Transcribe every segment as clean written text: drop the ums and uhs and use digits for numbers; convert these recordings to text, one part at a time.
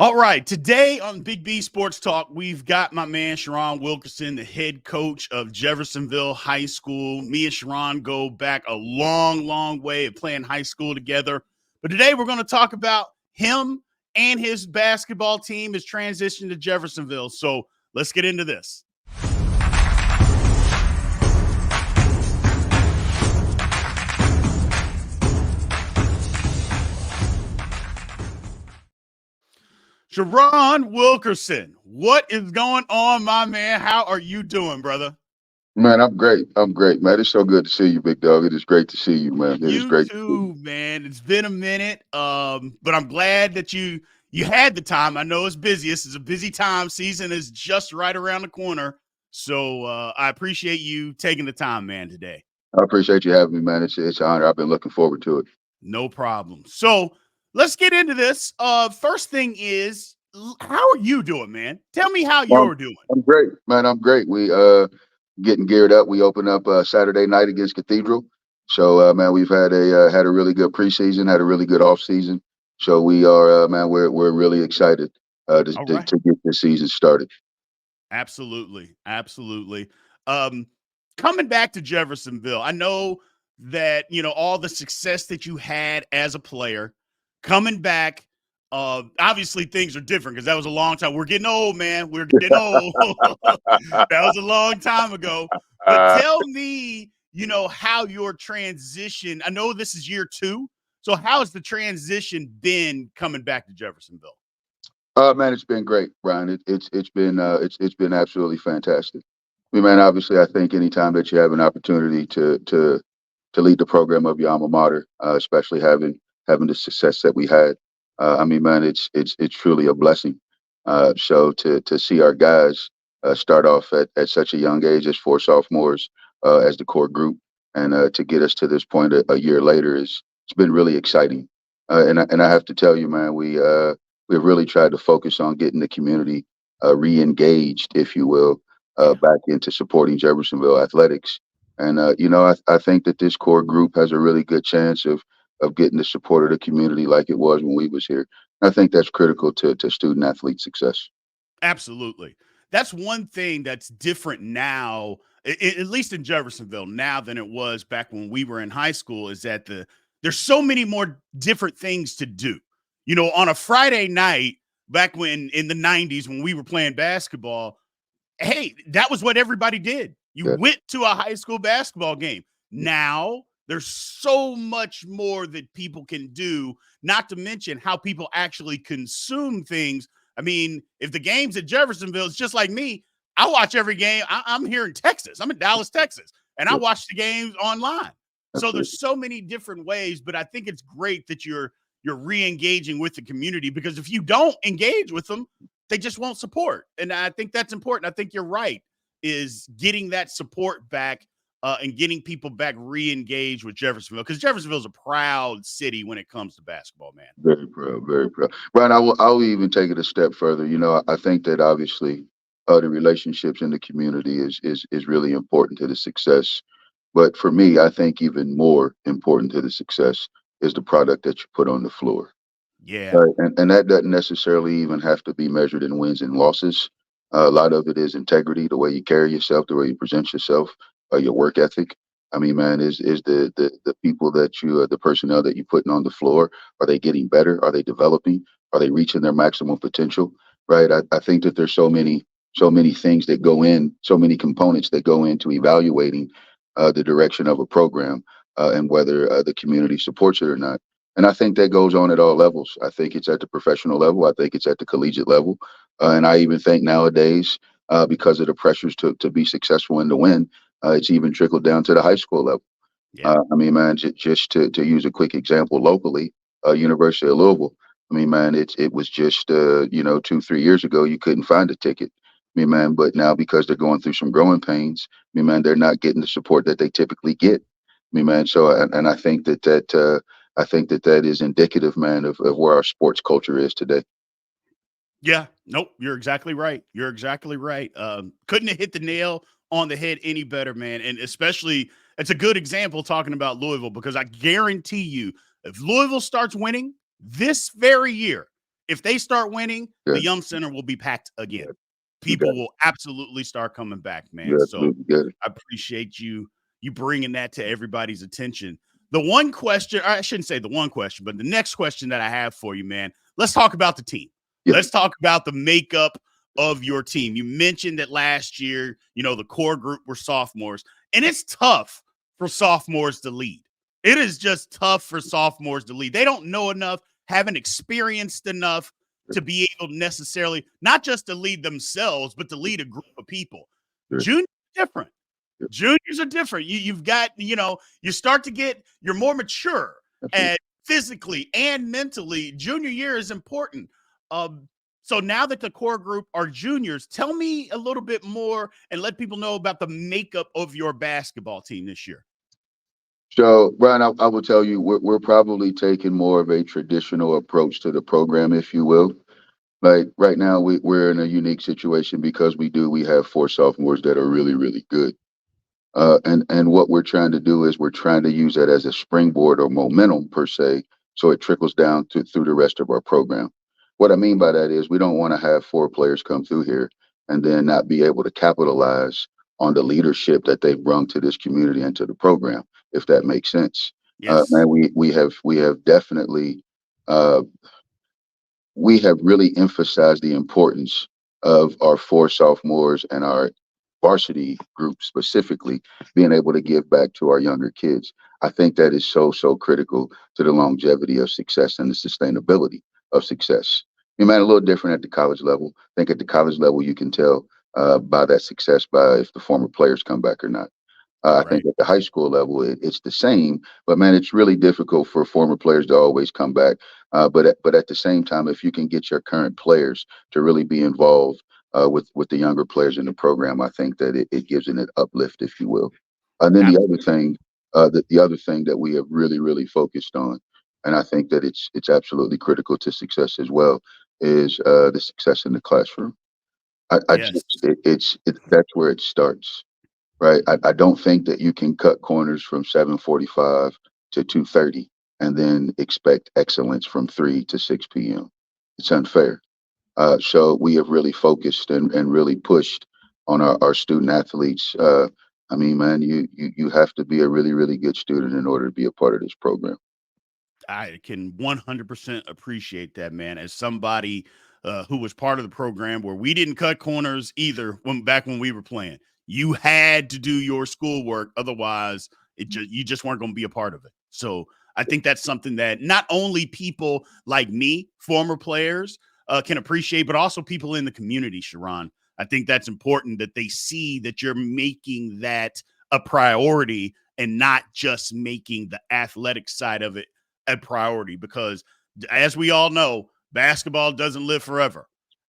All right, today on Big B Sports Talk, we've got my man Sherron Wilkerson, the head coach of Jeffersonville High School. Me and Sherron go back a long, long way of playing high school together. But today we're going to talk about him and his basketball team, his transition to Jeffersonville. So let's get into this. Sherron Wilkerson, what is going on, my man? How are you doing, brother? Man, I'm great. I'm great, man. It's so good to see you, big dog. It is great to see you, man. It is You great to see you. too, man. It's been a minute, but I'm glad that you had the time. I know it's busy. This is a busy time. Season is just right around the corner, so I appreciate you taking the time, man, today. I appreciate you having me, man. It's an honor. I've been looking forward to it. No problem. So let's get into this. First thing is, how are you doing, man? Tell me how Well, you're doing. I'm great, man. I'm great. We getting geared up. We open up Saturday night against Cathedral. So man, we've had a really good preseason, had a really good off season. So we are man, we're really excited to, All to right. to get the season started. Absolutely. Absolutely. Um, Coming back to Jeffersonville, I know that, all the success that you had as a player coming back. Obviously things are different because that was a long time. We're getting old, man. We're getting old. That was a long time ago. But tell me, how your transition, I know this is year 2. So how has the transition been coming back to Jeffersonville? Man, it's been great, Brian. It's been absolutely fantastic. I mean, man, obviously, I think anytime that you have an opportunity to lead the program of your alma mater, especially having the success that we had, I mean, man, it's truly a blessing. So to see our guys start off at such a young age as 4 sophomores as the core group, and to get us to this point a year later is it's been really exciting. And I have to tell you, man, we've really tried to focus on getting the community re-engaged, if you will, Yeah. back into supporting Jeffersonville athletics. And I think that this core group has a really good chance of getting the support of the community like it was when we was here. I think that's critical to student athlete success. Absolutely. That's one thing that's different now, at least in Jeffersonville now than it was back when we were in high school, is that there's so many more different things to do. On a Friday night back when in the 90s when we were playing basketball, hey, that was what everybody did. You Yeah, went to a high school basketball game. Now there's so much more that people can do, not to mention how people actually consume things. I mean, if the game's at Jeffersonville, it's just like me. I watch every game. I'm here in Texas. I'm in Dallas, Texas, and I yeah, watch the games online. So absolutely. there's so many different ways, but I think it's great that you're re-engaging with the community, because if you don't engage with them, they just won't support. And I think that's important. I think you're right, is getting that support back, and getting people back re-engaged with Jeffersonville, because Jeffersonville is a proud city when it comes to basketball, man. Very proud, very proud. Brian, I will even take it a step further. I think that obviously the relationships in the community is really important to the success. But for me, I think even more important to the success is the product that you put on the floor. Yeah. Right. And that doesn't necessarily even have to be measured in wins and losses. A lot of it is integrity, the way you carry yourself, the way you present yourself, your work ethic. I mean, man, is the people that the personnel that you're putting on the floor, are they getting better? Are they developing? Are they reaching their maximum potential? Right. I think that there's so many things that go in, so many components that go into evaluating the direction of a program and whether the community supports it or not. And I think that goes on at all levels. I think it's at the professional level. I think it's at the collegiate level. And I even think nowadays, because of the pressures to be successful and to win, it's even trickled down to the high school level. Yeah. I mean, man, just to use a quick example locally, University of Louisville. I mean, man, it was just 2-3 years ago you couldn't find a ticket. I mean, man, but now because they're going through some growing pains, I mean, man, they're not getting the support that they typically get. I mean, man, so and I think that is indicative, man, of where our sports culture is today. Yeah. Nope. You're exactly right. You're exactly right. Couldn't have hit the nail on the head any better, man. And especially, it's a good example talking about Louisville, because I guarantee you, if Louisville starts winning this very year, if they start winning, Yeah, the Yum Center will be packed again. yeah, you got People it. will absolutely start coming back, man. You So absolutely get it. I appreciate you bringing that to everybody's attention. The one question, or I shouldn't say the one question, but the next question that I have for you, man, let's talk about the team. Yeah, Let's talk about the makeup of your team. You mentioned that last year, the core group were sophomores, and it's tough for sophomores to lead. It is just tough for sophomores to lead. They don't know enough, haven't experienced enough to be able necessarily not just to lead themselves, but to lead a group of people. sure. Juniors are different. Yeah, Juniors are different. You've got, you start to get, you're more mature absolutely. and physically and mentally. Junior year is important. So now that the core group are juniors, tell me a little bit more and let people know about the makeup of your basketball team this year. So, Brian, I will tell you, we're probably taking more of a traditional approach to the program, if you will. Like right now, we're in a unique situation because we have four sophomores that are really, really good. And what we're trying to do is we're trying to use that as a springboard or momentum per se, so it trickles down through the rest of our program. What I mean by that is we don't want to have four players come through here and then not be able to capitalize on the leadership that they've brought to this community and to the program, if that makes sense. Yes. And we have definitely uh, we have really emphasized the importance of our four sophomores and our varsity group specifically being able to give back to our younger kids. I think that is so critical to the longevity of success and the sustainability of success. You might a little different at the college level. I think at the college level you can tell by that success by if the former players come back or not. I think Right. at the high school level, it's the same, but man, it's really difficult for former players to always come back. But at the same time, if you can get your current players to really be involved with the younger players in the program, I think that it gives it an uplift, if you will. And then the other thing that we have really focused on, and I think that it's absolutely critical to success as well, is the success in the classroom. I Yes. just that's where it starts, right? I don't think that you can cut corners from 7:45 to 2:30 and then expect excellence from 3 to 6 p.m. It's unfair. So we have really focused and really pushed on our student athletes. I mean, man, you have to be a really good student in order to be a part of this program. I can 100% appreciate that, man. As somebody who was part of the program where we didn't cut corners either when we were playing, you had to do your schoolwork. Otherwise, you just weren't going to be a part of it. So I think that's something that not only people like me, former players, can appreciate, but also people in the community, Sherron. I think that's important that they see that you're making that a priority and not just making the athletic side of it a priority because as we all know, basketball doesn't live forever.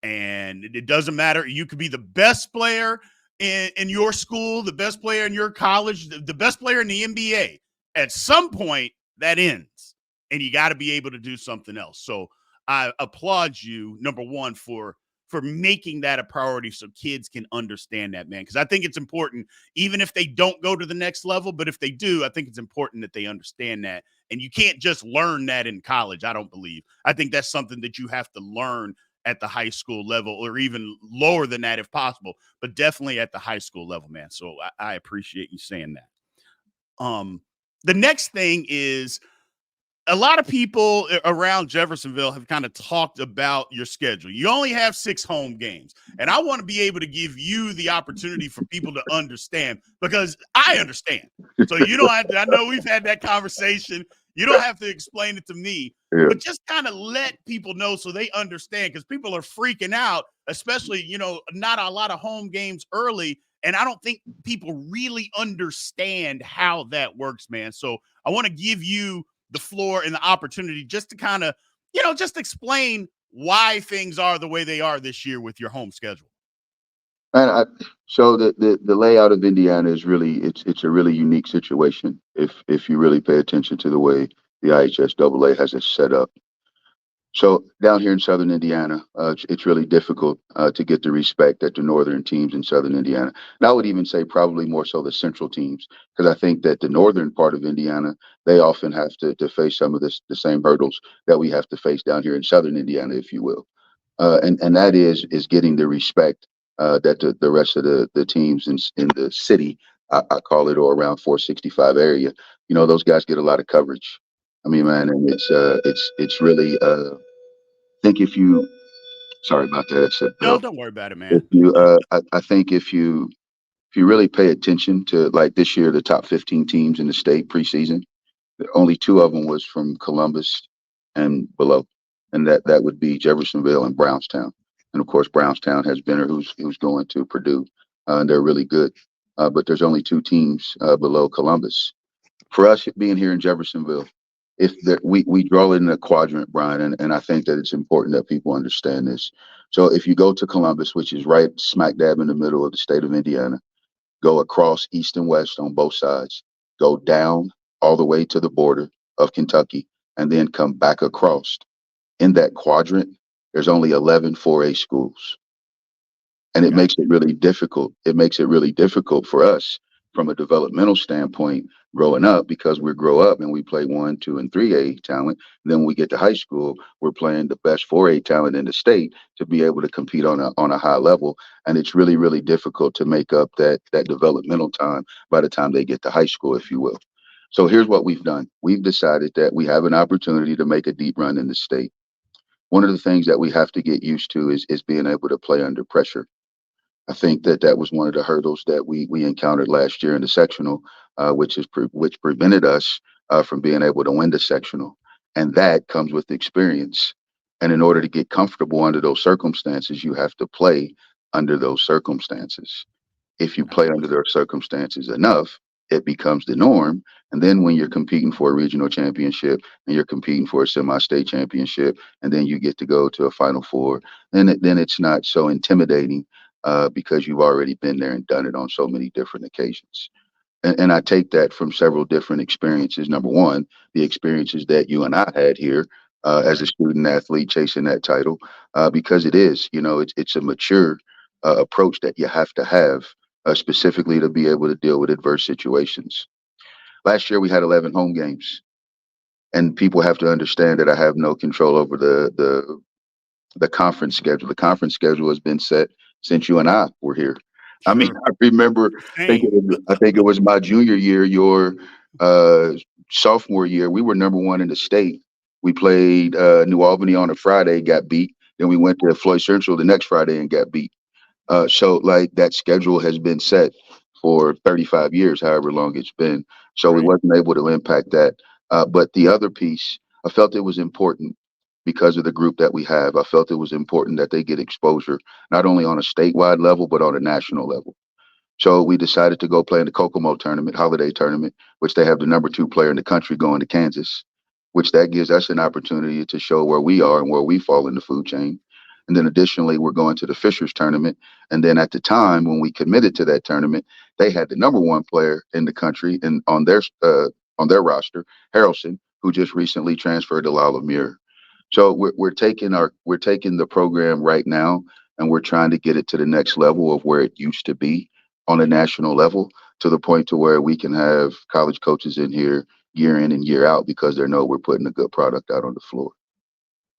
And it doesn't matter. You could be the best player in your school, the best player in your college, the best player in the NBA. At some point, that ends. And you got to be able to do something else. So I applaud you, number one, for making that a priority so kids can understand that, man. Because I think it's important, even if they don't go to the next level, but if they do, I think it's important that they understand that. And you can't just learn that in college, I don't believe. I think that's something that you have to learn at the high school level or even lower than that if possible, but definitely at the high school level, man. So I appreciate you saying that. The next thing is a lot of people around Jeffersonville have kind of talked about your schedule. You only have 6 home games. And I want to be able to give you the opportunity for people to understand because I understand. So you don't have to, I know we've had that conversation. You don't have to explain it to me, Yeah. but just kind of let people know so they understand because people are freaking out, especially, not a lot of home games early. And I don't think people really understand how that works, man. So I want to give you the floor and the opportunity just to kind of, just explain why things are the way they are this year with your home schedule. And so the layout of Indiana is really it's a really unique situation if you really pay attention to the way the IHSAA has it set up. So down here in Southern Indiana, it's really difficult to get the respect that the northern teams in Southern Indiana. And I would even say probably more so the central teams, because I think that the northern part of Indiana, they often have to face some of the same hurdles that we have to face down here in Southern Indiana, if you will. And that is getting the respect that the rest of the teams in the city, I call it, or around 465 area. Those guys get a lot of coverage. I mean, man, and it's really think if you sorry about that, it's a No, bell. don't worry about it, If man. you I think if you really pay attention to, like, this year, the top 15 teams in the state preseason, only two of them was from Columbus and below, and that would be Jeffersonville and Brownstown. And of course, Brownstown has Benner, who's going to Purdue, and they're really good. But there's only two teams below Columbus. For us being here in Jeffersonville, if we draw it in a quadrant, Brian, and I think that it's important that people understand this. So if you go to Columbus, which is right smack dab in the middle of the state of Indiana, go across east and west on both sides, go down all the way to the border of Kentucky, and then come back across. In that quadrant, there's only 11 4A schools, and it Okay. makes it really difficult. It makes it really difficult for us from a developmental standpoint growing up, because we grow up and we play 1, 2, and 3A talent. Then when we get to high school, we're playing the best 4A talent in the state to be able to compete on a high level. And it's really, really difficult to make up that developmental time by the time they get to high school, if you will. So here's what we've done. We've decided that we have an opportunity to make a deep run in the state. One of the things that we have to get used to is being able to play under pressure. I think that was one of the hurdles that we encountered last year in the sectional, which prevented us from being able to win the sectional, and that comes with experience. And in order to get comfortable under those circumstances, you have to play under those circumstances. If you play under Absolutely. those circumstances enough, it becomes the norm. And then when you're competing for a regional championship and you're competing for a semi-state championship, and then you get to go to a Final Four, then it's not so intimidating because you've already been there and done it on so many different occasions. And I take that from several different experiences. Number one, the experiences that you and I had here as a Right. student athlete chasing that title, because it's a mature approach that you have specifically to be able to deal with adverse situations. Last year we had 11 home games, and people have to understand that I have no control over the conference schedule. The conference schedule has been set since you and I were here. I mean, Sure. I remember Same. I think it was my junior year, your uh, sophomore year. We were number one in the state. We played New Albany on a Friday, got beat. Then we went to Floyd Central the next Friday and got beat. So like that schedule has been set for 35 years, however long it's been. So we Right. wasn't able to impact that. But the other piece, I felt it was important because of the group that we have. I felt it was important that they get exposure, not only on a statewide level, but on a national level. So we decided to go play in the Kokomo tournament, holiday tournament, which they have the number two player in the country going to Kansas, which that gives us an opportunity to show where we are and where we fall in the food chain. And then additionally, we're going to the Fishers tournament. And then at the time when we committed to that tournament, they had the number one player in the country and on their roster, Harrelson, who just recently transferred to La Lumiere. So we're taking the program right now, and we're trying to get it to the next level of where it used to be on a national level, to the point to where we can have college coaches in here year in and year out because they know we're putting a good product out on the floor.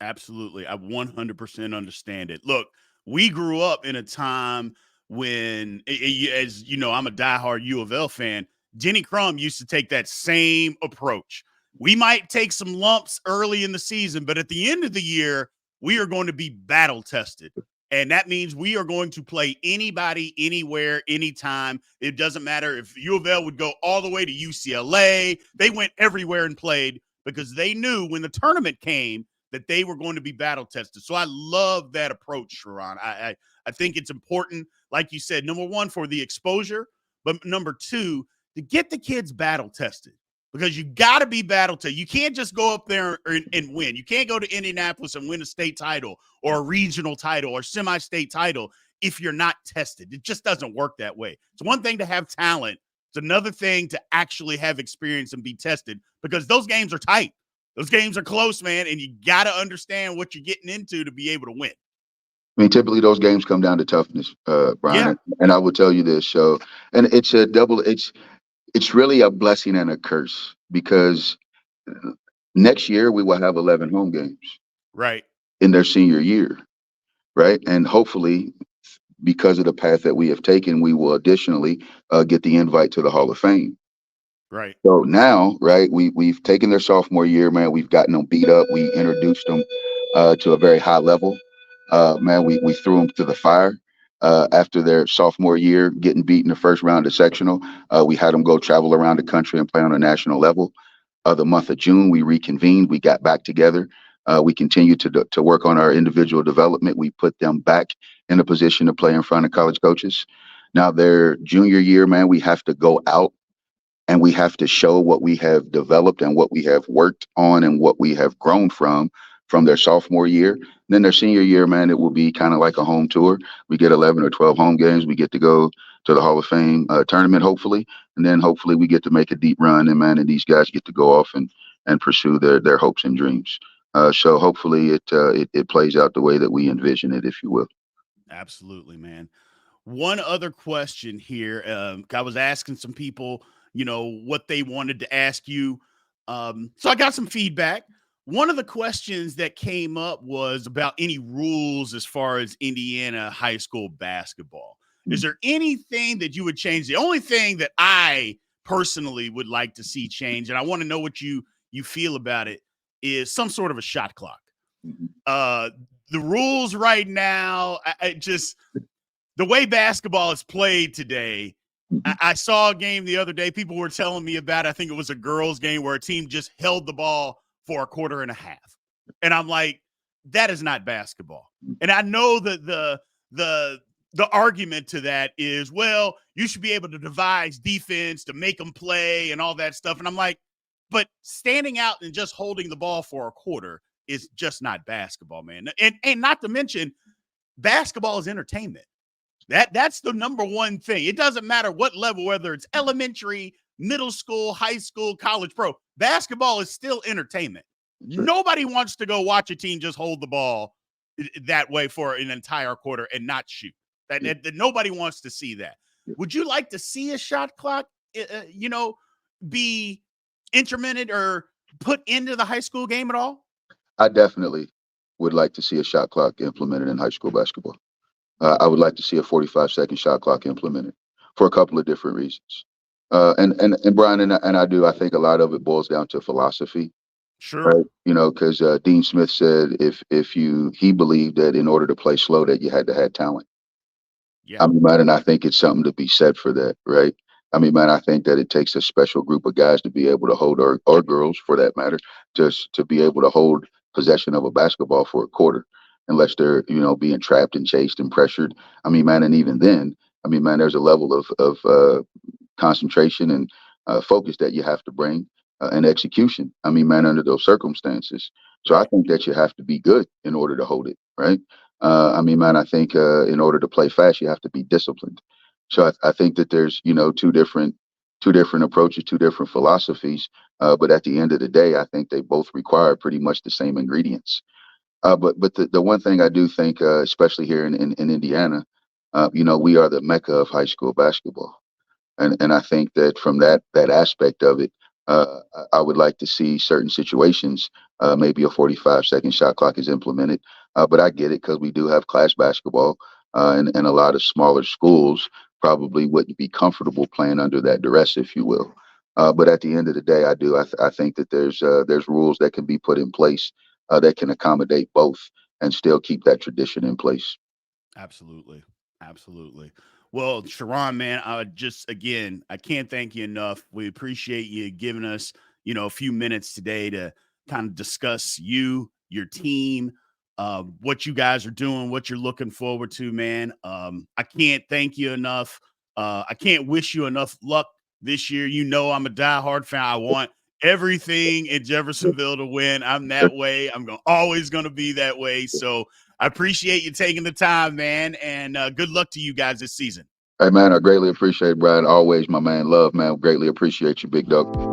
Absolutely. I 100% understand it. Look, we grew up in a time when, as you know, I'm a diehard U of L fan. Jenny Crum used to take that same approach. We might take some lumps early in the season, but at the end of the year, we are going to be battle tested. And that means we are going to play anybody, anywhere, anytime. It doesn't matter if U of L would go all the way to UCLA. They went everywhere and played because they knew when the tournament came that they were going to be battle tested. So I love that approach, Sherron. I think it's important, like you said, number one, for the exposure, but number two, to get the kids battle tested. Because you got to be battle tested. You can't just go up there and win. You can't go to Indianapolis and win a state title or a regional title or semi-state title if you're not tested. It just doesn't work that way. It's one thing to have talent. It's another thing to actually have experience and be tested, because those games are tight. Those games are close, man, and you got to understand what you're getting into to be able to win. I mean, typically those games come down to toughness, Brian, Yeah, and I will tell you this. So, and it's a double. It's really a blessing and a curse because next year we will have 11 home games right, in their senior year, right? And hopefully, because of the path that we have taken, we will additionally get the invite to the Hall of Fame. right, So now, right, we've taken their sophomore year, man. We've gotten them beat up. We introduced them to a very high level. Man, we threw them to the fire after their sophomore year, getting beat in the first round of sectional. We had them go travel around the country and play on a national level. The month of June, we reconvened. We got back together. We continued to work on our individual development. We put them back in a position to play in front of college coaches. Now, their junior year, man, we have to go out and we have to show what we have developed and what we have worked on and what we have grown from their sophomore year. And then their senior year, man, it will be kind of like a home tour. We get 11 or 12 home games. We get to go to the Hall of Fame tournament, hopefully, and then hopefully we get to make a deep run. And man, and these guys get to go off and pursue their hopes and dreams. So hopefully it plays out the way that we envision it, if you will. absolutely, man. One other question here. I was asking some people, what they wanted to ask you. So I got some feedback. One of the questions that came up was about any rules as far as Indiana high school basketball. Is there anything that you would change? The only thing that I personally would like to see change, and I want to know what you feel about it, is some sort of a shot clock. Uh, the rules right now, I just the way basketball is played today. I saw a game the other day. People were telling me about it. I think it was a girls' game where a team just held the ball for a quarter and a half. And I'm like, that is not basketball. And I know that the argument to that is, well, you should be able to devise defense to make them play and all that stuff. And I'm like, but standing out and just holding the ball for a quarter is just not basketball, man. And not to mention, basketball is entertainment. That's the number one thing. It doesn't matter what level, whether it's elementary, middle school, high school, college, pro. Basketball is still entertainment. Sure. Nobody wants to go watch a team just hold the ball that way for an entire quarter and not shoot. That nobody wants to see that. Would you like to see a shot clock, be intermittent or put into the high school game at all? I definitely would like to see a shot clock implemented in high school basketball. I would like to see a 45-second shot clock implemented for a couple of different reasons. And Brian and I do. I think a lot of it boils down to philosophy, Sure. right? Because Dean Smith said he believed that in order to play slow, that you had to have talent. Yeah. I mean, man, and I think it's something to be said for that, right? I mean, man, I think that it takes a special group of guys to be able to hold, or girls for that matter, just to be able to hold possession of a basketball for a quarter, unless they're, being trapped and chased and pressured. I mean, man, and even then, I mean, man, there's a level of concentration and focus that you have to bring and execution. I mean, man, under those circumstances. So I Right. think that you have to be good in order to hold it, right? I mean, man, I think in order to play fast, you have to be disciplined. So I think that there's, two different approaches, two different philosophies. But at the end of the day, I think they both require pretty much the same ingredients. But the one thing I do think, especially here in Indiana, we are the mecca of high school basketball. And I think that from that aspect of it, I would like to see certain situations, maybe a 45-second shot clock is implemented. But I get it because we do have class basketball, and a lot of smaller schools probably wouldn't be comfortable playing under that duress, if you will. But at the end of the day, I think that there's rules that can be put in place that can accommodate both and still keep that tradition in place. Absolutely. Absolutely. Well, Sherron, man, again, I can't thank you enough. We appreciate you giving us, a few minutes today to kind of discuss you, your team, what you guys are doing, what you're looking forward to, man. I can't thank you enough. I can't wish you enough luck this year. I'm a diehard fan. I want everything in Jeffersonville to win. I'm that way. Always going to be that way. So I appreciate you taking the time, man, and good luck to you guys this season. Hey, man, I greatly appreciate it, Brian. Always, my man. Love, man. Greatly appreciate you, big dog.